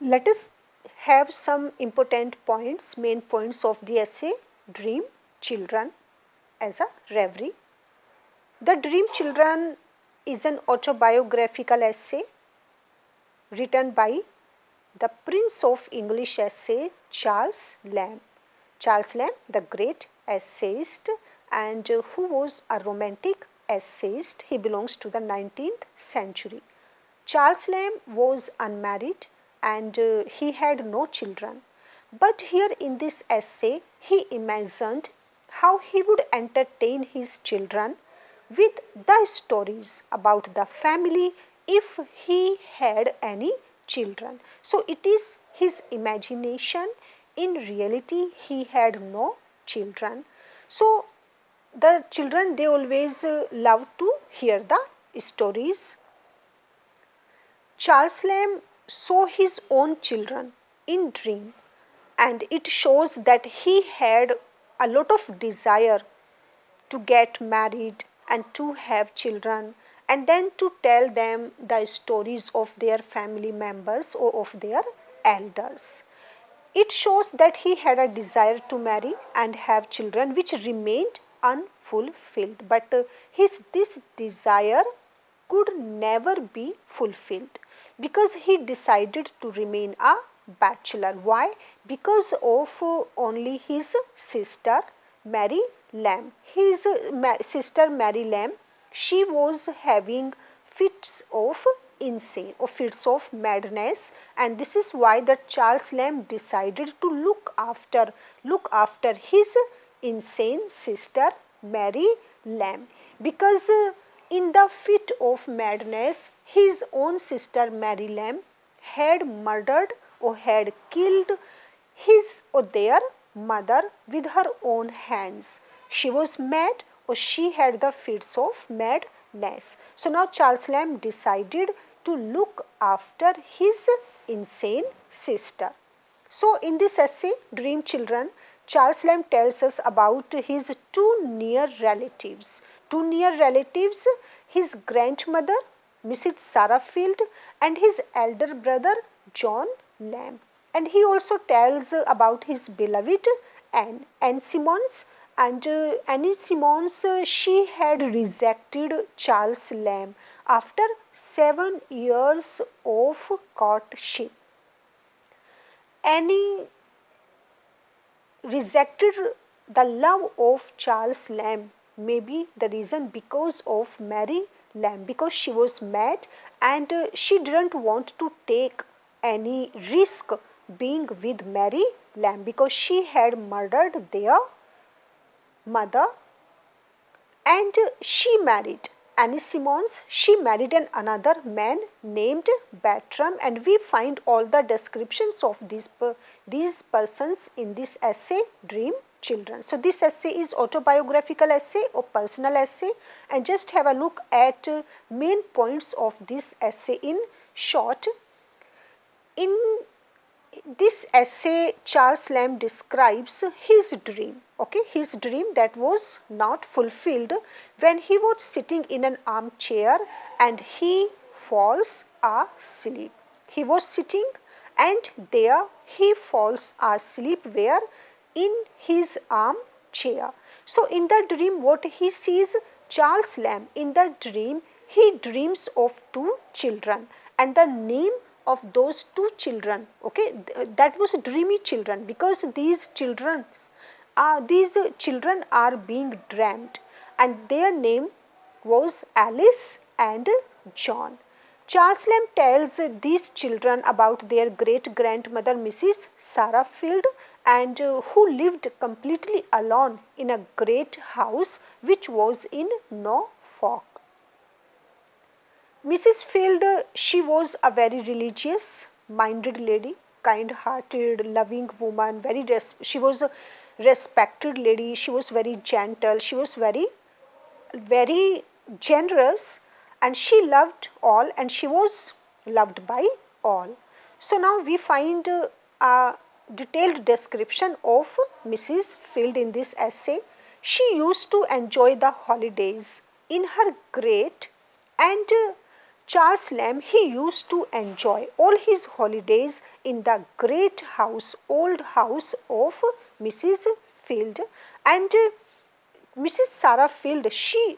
Let us have some important points, main points of the essay Dream Children as a Reverie. The Dream Children is an autobiographical essay written by the Prince of English essay Charles Lamb. Charles Lamb, the great essayist, and who was a romantic essayist. He belongs to the 19th century. Charles Lamb was unmarried and he had no children. But here in this essay, he imagined how he would entertain his children with the stories about the family if he had any children. So it is his imagination. In reality, he had no children. So the children, they always love to hear the stories. Charles Lamb saw his own children in dream, and it shows that he had a lot of desire to get married and to have children, and then to tell them the stories of their family members or of their elders. It shows that he had a desire to marry and have children which remained unfulfilled, but this desire could never be fulfilled because he decided to remain a bachelor. Why? Because of only his sister Mary Lamb. His sister Mary Lamb, she was having fits of insane or fits of madness, and this is why that Charles Lamb decided to look after his insane sister Mary Lamb, because in the fit of madness his own sister Mary Lamb had murdered or had killed his or their mother with her own hands. She was mad, or she had the fits of madness. So now Charles Lamb decided to look after his insane sister. So in this essay, Dream Children, Charles Lamb tells us about his two near relatives. Two near relatives, his grandmother, Mrs. Sarah Field, and his elder brother, John Lamb. And he also tells about his beloved Anne Simmons. And Annie Simmons, she had rejected Charles Lamb after 7 years of courtship. Annie rejected the love of Charles Lamb, maybe the reason because of Mary Lamb, because she was mad and she didn't want to take any risk being with Mary Lamb, because she had murdered their mother, and she married Annie Simmons. She married another man named Bertram, and we find all the descriptions of these persons in this essay Dream Children. So this essay is autobiographical essay or personal essay, and just have a look at main points of this essay in short. In this essay, Charles Lamb describes his dream, his dream that was not fulfilled when he was sitting in an armchair and he falls asleep. He was sitting and there he falls asleep where? In his armchair. So in the dream, what he sees, Charles Lamb, in the dream, he dreams of two children, and the name of those two children, that was dreamy children, because these children are being dreamt, and their name was Alice and John. Charles Lamb tells these children about their great grandmother Mrs. Sarah Field, and who lived completely alone in a great house which was in Norfolk. Mrs. Field, she was a very religious minded lady, kind hearted, loving woman, she was a respected lady, she was very gentle, she was very generous, and she loved all and she was loved by all. So now we find a detailed description of Mrs. Field in this essay. She used to enjoy the holidays in her great and Charles Lamb, he used to enjoy all his holidays in the great house, old house of Mrs. Field, and Mrs. Sarah Field, she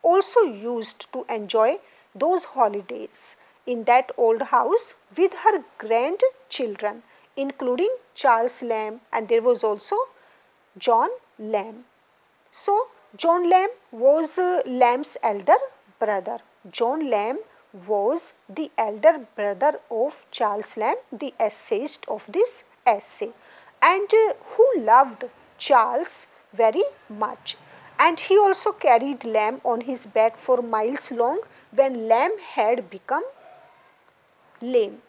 also used to enjoy those holidays in that old house with her grandchildren, including Charles Lamb, and there was also John Lamb. So, John Lamb was Lamb's elder brother. John Lamb was the elder brother of Charles Lamb, the essayist of this essay, and who loved Charles very much. And he also carried Lamb on his back for miles long when Lamb had become lame.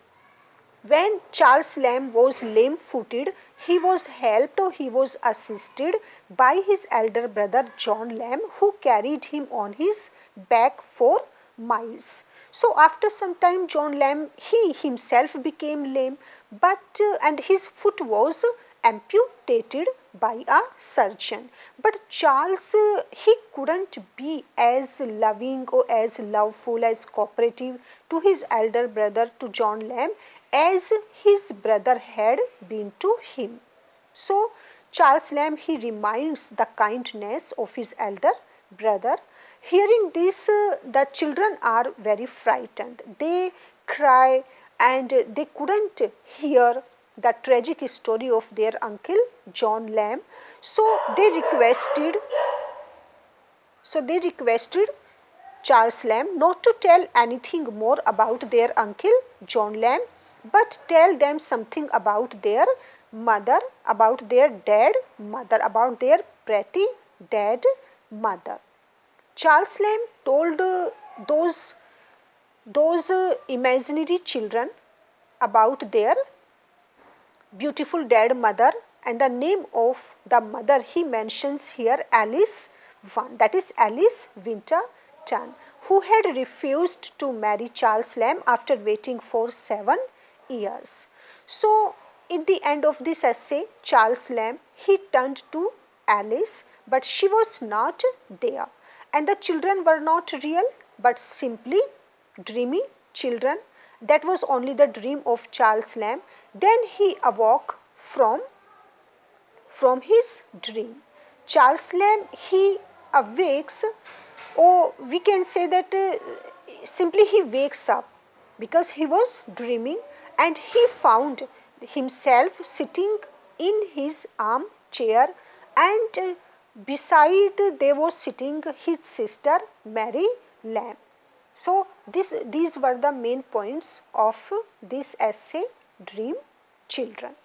When Charles Lamb was lame footed, he was helped or he was assisted by his elder brother John Lamb, who carried him on his back for miles. So, after some time, John Lamb, he himself became lame, but and his foot was amputated by a surgeon. But Charles, he couldn't be as loving or as loveful, as cooperative to his elder brother, to John Lamb, as his brother had been to him. So, Charles Lamb, he reminds the kindness of his elder brother. Hearing this, the children are very frightened. They cry and they couldn't hear the tragic story of their uncle John Lamb. So, they requested Charles Lamb not to tell anything more about their uncle John Lamb, but tell them something about their mother, about their dead mother, about their pretty dead mother. Charles Lamb told those imaginary children about their beautiful dead mother, and the name of the mother he mentions here, Alice One, that is Alice Winterton, who had refused to marry Charles Lamb after waiting for 7 years. So, in the end of this essay, Charles Lamb, he turned to Alice, but she was not there, and the children were not real but simply dreamy children. That was only the dream of Charles Lamb. Then he awoke from his dream. Charles Lamb, he awakes, or we can say that simply he wakes up because he was dreaming, and he found himself sitting in his armchair, and beside there was sitting his sister Mary Lamb. So, these were the main points of this essay, Dream Children.